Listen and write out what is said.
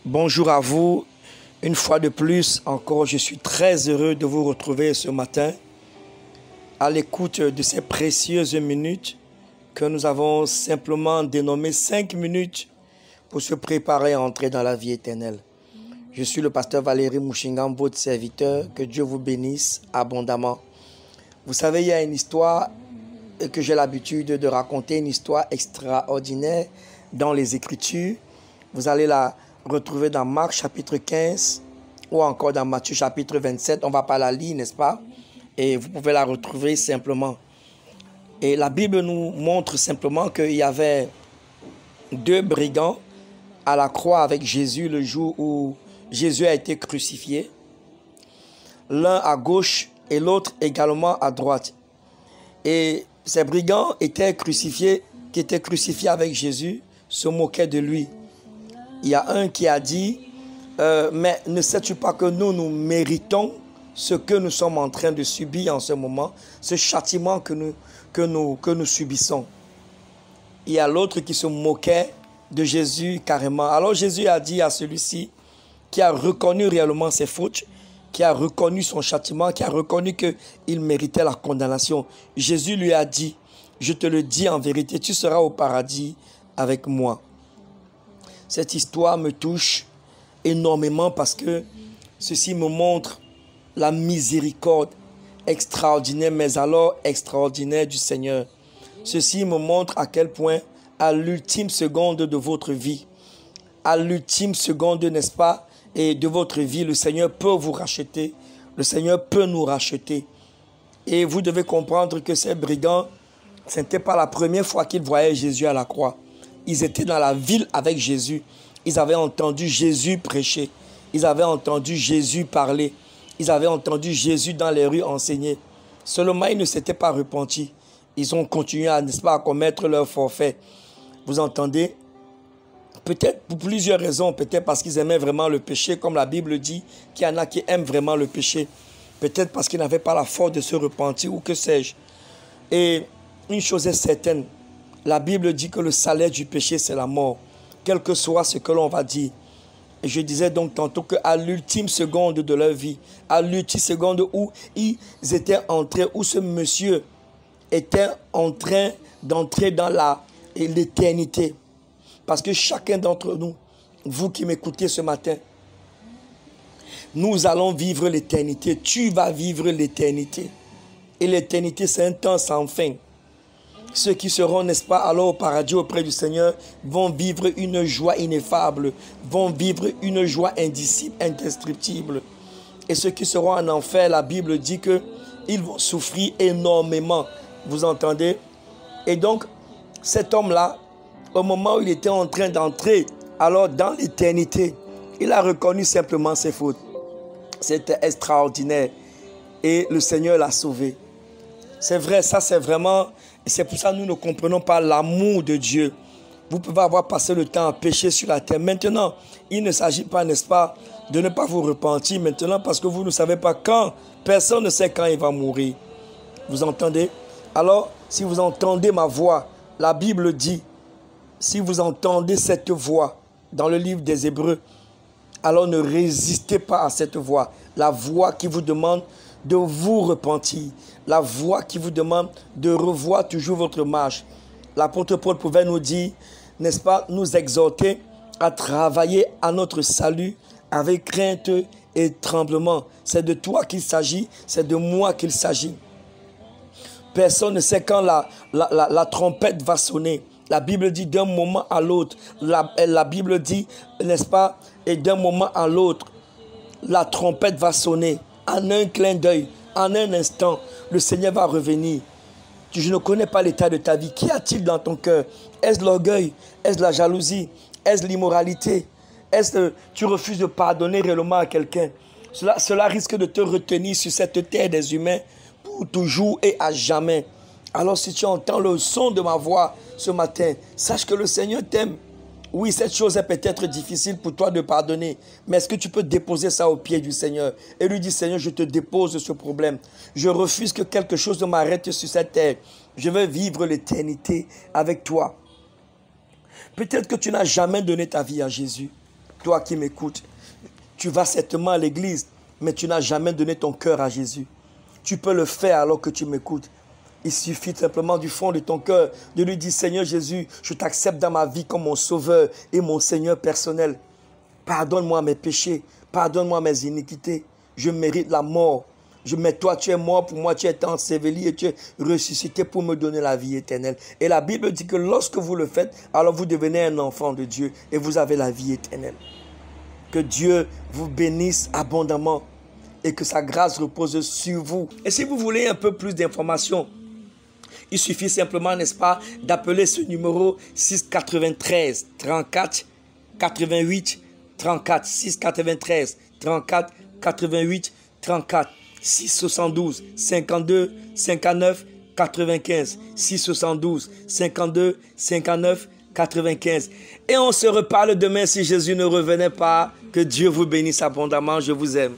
Bonjour à vous. Une fois de plus, encore, je suis très heureux de vous retrouver ce matin à l'écoute de ces précieuses minutes que nous avons simplement dénommées 5 minutes pour se préparer à entrer dans la vie éternelle. Je suis le pasteur Valérie Mouchingam, votre serviteur. Que Dieu vous bénisse abondamment. Vous savez, il y a une histoire que j'ai l'habitude de raconter, une histoire extraordinaire dans les Écritures. Vous allez la retrouver dans Marc chapitre 15 ou encore dans Matthieu chapitre 27. On ne va pas la lire, n'est-ce pas? Et vous pouvez la retrouver simplement. Et la Bible nous montre simplement qu'il y avait 2 brigands à la croix avec Jésus le jour où Jésus a été crucifié. L'un à gauche et l'autre également à droite. Et ces brigands qui étaient crucifiés avec Jésus, se moquaient de lui. Il y a un qui a dit, mais ne sais-tu pas que nous méritons ce que nous sommes en train de subir en ce moment, ce châtiment que nous subissons. Il y a l'autre qui se moquait de Jésus carrément. Alors Jésus a dit à celui-ci qui a reconnu réellement ses fautes, qui a reconnu son châtiment, qui a reconnu qu'il méritait la condamnation. Jésus lui a dit, je te le dis en vérité, tu seras au paradis avec moi. Cette histoire me touche énormément parce que ceci me montre la miséricorde extraordinaire, mais alors extraordinaire du Seigneur. Ceci me montre à quel point, à l'ultime seconde de votre vie, à l'ultime seconde, n'est-ce pas, et de votre vie, le Seigneur peut vous racheter. Le Seigneur peut nous racheter. Et vous devez comprendre que ces brigands, ce n'était pas la première fois qu'ils voyaient Jésus à la croix. Ils étaient dans la ville avec Jésus. Ils avaient entendu Jésus prêcher. Ils avaient entendu Jésus parler. Ils avaient entendu Jésus dans les rues enseigner. Seulement, ils ne s'étaient pas repentis. Ils ont continué n'est-ce pas, à commettre leur forfait. Vous entendez? Peut-être pour plusieurs raisons. Peut-être parce qu'ils aimaient vraiment le péché, comme la Bible dit qu'il y en a qui aiment vraiment le péché. Peut-être parce qu'ils n'avaient pas la force de se repentir ou que sais-je. Et une chose est certaine. La Bible dit que le salaire du péché, c'est la mort. Quel que soit ce que l'on va dire. Et je disais donc tantôt qu'à l'ultime seconde de leur vie, à l'ultime seconde où ils étaient entrés, où ce monsieur était en train d'entrer dans l'éternité. Parce que chacun d'entre nous, vous qui m'écoutez ce matin, nous allons vivre l'éternité. Tu vas vivre l'éternité. Et l'éternité, c'est un temps sans fin. Ceux qui seront, n'est-ce pas, alors au paradis auprès du Seigneur, vont vivre une joie ineffable, vont vivre une joie indicible, indestructible. Et ceux qui seront en enfer, la Bible dit qu'ils vont souffrir énormément. Vous entendez? Et donc, cet homme-là, au moment où il était en train d'entrer, alors dans l'éternité, il a reconnu simplement ses fautes. C'était extraordinaire. Et le Seigneur l'a sauvé. C'est vrai, ça c'est vraiment... Et c'est pour ça que nous ne comprenons pas l'amour de Dieu. Vous pouvez avoir passé le temps à pécher sur la terre. Maintenant, il ne s'agit pas, n'est-ce pas, de ne pas vous repentir maintenant parce que vous ne savez pas quand. Personne ne sait quand il va mourir. Vous entendez? Alors, si vous entendez ma voix, la Bible dit, si vous entendez cette voix dans le livre des Hébreux, alors ne résistez pas à cette voix. La voix qui vous demande de vous repentir. La voix qui vous demande de revoir toujours votre marche. L'apôtre Paul pouvait nous dire, n'est-ce pas, nous exhorter à travailler à notre salut avec crainte et tremblement. C'est de toi qu'il s'agit, c'est de moi qu'il s'agit. Personne ne sait quand la trompette va sonner. La Bible dit d'un moment à l'autre. La Bible dit, n'est-ce pas, et d'un moment à l'autre, la trompette va sonner. En un clin d'œil, en un instant, le Seigneur va revenir. Je ne connais pas l'état de ta vie. Qu'y a-t-il dans ton cœur? Est-ce l'orgueil? Est-ce la jalousie? Est-ce l'immoralité? Est-ce que tu refuses de pardonner réellement à quelqu'un? Cela risque de te retenir sur cette terre des humains pour toujours et à jamais. Alors si tu entends le son de ma voix ce matin, sache que le Seigneur t'aime. Oui, cette chose est peut-être difficile pour toi de pardonner, mais est-ce que tu peux déposer ça au pied du Seigneur et lui dire, Seigneur, je te dépose ce problème. Je refuse que quelque chose ne m'arrête sur cette terre. Je veux vivre l'éternité avec toi. Peut-être que tu n'as jamais donné ta vie à Jésus. toi qui m'écoutes, tu vas certainement à l'église, mais tu n'as jamais donné ton cœur à Jésus. Tu peux le faire alors que tu m'écoutes. Il suffit simplement du fond de ton cœur de lui dire, Seigneur Jésus, je t'accepte dans ma vie comme mon sauveur et mon Seigneur personnel. Pardonne-moi mes péchés, pardonne-moi mes iniquités. Je mérite la mort. Mais toi, tu es mort pour moi, tu es enseveli et tu es ressuscité pour me donner la vie éternelle. Et la Bible dit que lorsque vous le faites, alors vous devenez un enfant de Dieu et vous avez la vie éternelle. Que Dieu vous bénisse abondamment et que sa grâce repose sur vous. Et si vous voulez un peu plus d'informations, il suffit simplement, n'est-ce pas, d'appeler ce numéro 693 34 88 34 693 34 88 34 672 52 59 95 672 52 59 95. Et on se reparle demain si Jésus ne revenait pas. Que Dieu vous bénisse abondamment. Je vous aime.